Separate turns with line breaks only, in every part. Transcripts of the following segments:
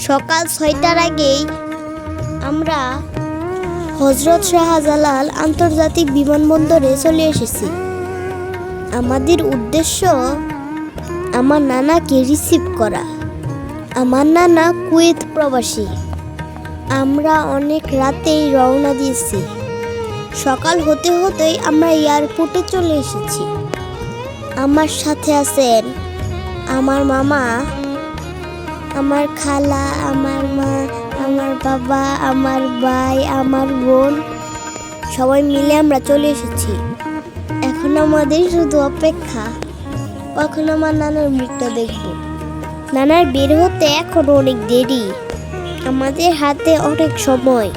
সকাল ৬টার আগেই আমরা হযরত শাহজালাল আন্তর্জাতিক বিমানবন্দরে চলে এসেছি। আমাদের উদ্দেশ্য আমার নানাকে রিসিভ করা। আমার নানা কুয়েত প্রবাসী। আমরা অনেক রাতেই রওনা দিয়েছি। সকাল হতে হতেই আমরা এয়ারপোর্টে চলে এসেছি। আমার সাথে আছেন আমার মামা, আমার খালা, আমার মা, আমার বাবা, আমার ভাই, আমার বোন, সবাই মিলে আমরা চলে এসেছি। এখন আমাদের শুধু অপেক্ষা কখন আমার নানার মুখটা দেখব। নানার বের হতে এখনো অনেক দেরি। আমাদের হাতে অনেক সময়।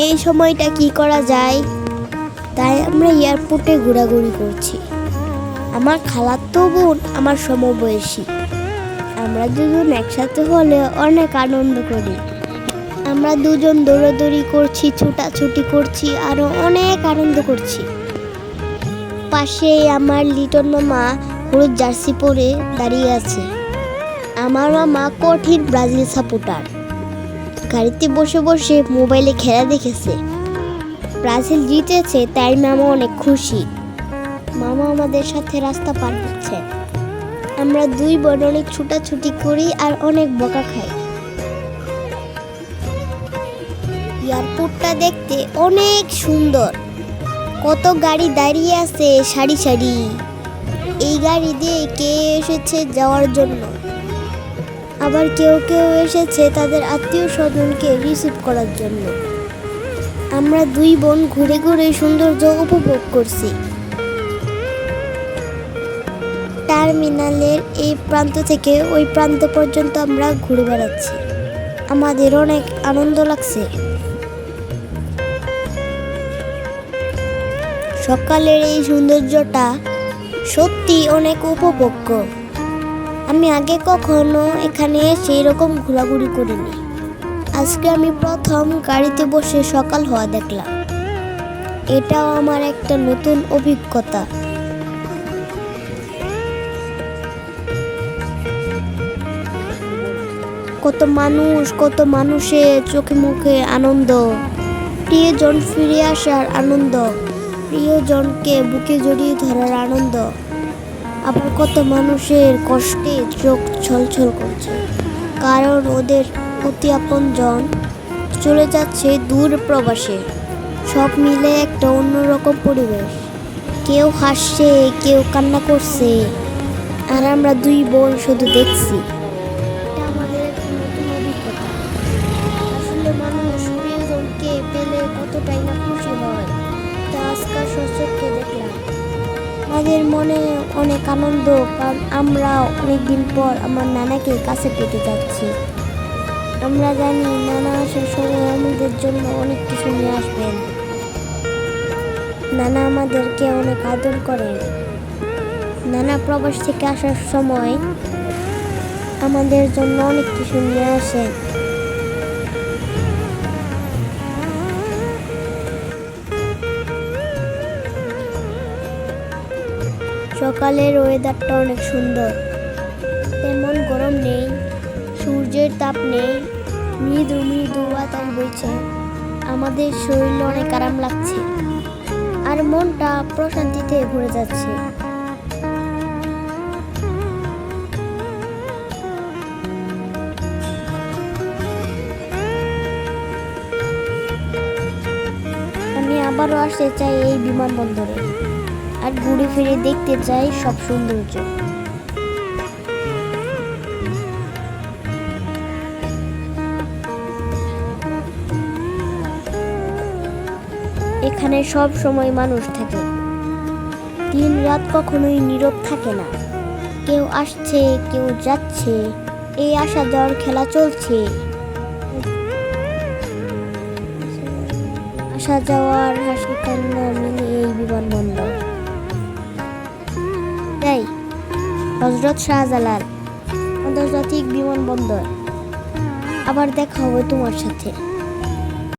এই সময়টা কি করা যায়, তাই আমরা এয়ারপোর্টে ঘোরাঘুরি করছি। আমার খালাতো বোন আমার সমবয়সী। আমরা দুজন একসাথে হলে অনেক আনন্দ করি। আমরা দুজন দৌড়াদৌড়ি করছি, ছুটাছুটি করছি, আরো অনেক আনন্দ করছি। পাশে আমার লিটন মামা হলুদ জার্সি পরে দাঁড়িয়ে আছে। আমার মামা কঠিন ব্রাজিল সাপোর্টার। গাড়িতে বসে বসে মোবাইলে খেলা দেখেছে। ব্রাজিল জিতেছে, তাই মামা অনেক খুশি। মামা আমাদের সাথে রাস্তা পার হচ্ছে। আমরা দুই বোন অনেক ছুটাছুটি করি আর অনেক বকা খাই। এয়ারপোর্টটা দেখতে অনেক সুন্দর। কত গাড়ি দাঁড়িয়ে আছে সারি সারি। এই গাড়ি দিয়ে কে এসেছে যাওয়ার জন্য, আবার কেউ কেউ এসেছে তাদের আত্মীয় স্বজনকে রিসিভ করার জন্য। আমরা দুই বোন ঘুরে ঘুরে সৌন্দর্য উপভোগ করছি। টার্মিনালের এই প্রান্ত থেকে ওই প্রান্ত পর্যন্ত আমরা ঘুরে বেড়াচ্ছি। আমাদের অনেক আনন্দ লাগছে। সকালের এই সৌন্দর্যটা সত্যি অনেক উপভোগ্য। আমি আগে কখনো এখানে এসে এরকম ঘোরাঘুরি করিনি। আজকে আমি প্রথম গাড়িতে বসে সকাল হওয়া দেখলাম। এটাও আমার একটা নতুন অভিজ্ঞতা। কত মানুষের চোখে মুখে আনন্দ, প্রিয়জন ফিরে আসার আনন্দ, প্রিয়জনকে বুকে জড়িয়ে ধরার আনন্দ। আবার কত মানুষের কষ্টে চোখ ছলছল করছে, কারণ ওদের অতি আপনজন চলে যাচ্ছে দূর প্রবাসে। সব মিলে একটা অন্যরকম পরিবেশ। কেউ হাসছে, কেউ কান্না করছে, আর আমরা দুই বোন শুধু দেখছি। এটা আমাদের একটা নতুন অভিজ্ঞতা। আসলে মানুষ প্রিয়জনকে পেলে কতটাই না খুশি হয়, তা আজকাল সচক্ষে দেখলাম। আমাদের মনে অনেক আনন্দ, কারণ আমরা অনেকদিন পর আমার নানাকে কাছে পেতে যাচ্ছি। আমরা জানি নানা আসার সময় আমাদের জন্য অনেক কিছু নিয়ে আসবেন। নানা আমাদেরকে অনেক আদর করেন। নানা প্রবাস থেকে আসার সময় আমাদের জন্য অনেক কিছু নিয়ে আসেন। সকালের ওয়েদারটা অনেক সুন্দর। তেমন গরম নেই, সূর্যের তাপ নেই, মৃদু মৃদু বাতাস বইছে। আমাদের শরীরে অনেক আরাম লাগছে, আর মনটা প্রশান্তিতে ভরে যাচ্ছে। আমি আবারও আসতে চাই এই বিমানবন্দরে, আর ঘুরে ফিরে দেখতে চাই সব সৌন্দর্য। এখানে সব সময় মানুষ থাকে। দিন রাত কখনোই নীরব থাকে না। কেউ আসছে, কেউ যাচ্ছে, এই আসা যাওয়ার খেলা চলছে। আসা যাওয়ার হাসি কান্না মিলে এই বিমানবন্দর। তাই হযরত শাহজালাল আন্তর্জাতিক বিমানবন্দর। আবার দেখা হবে তোমার সাথে।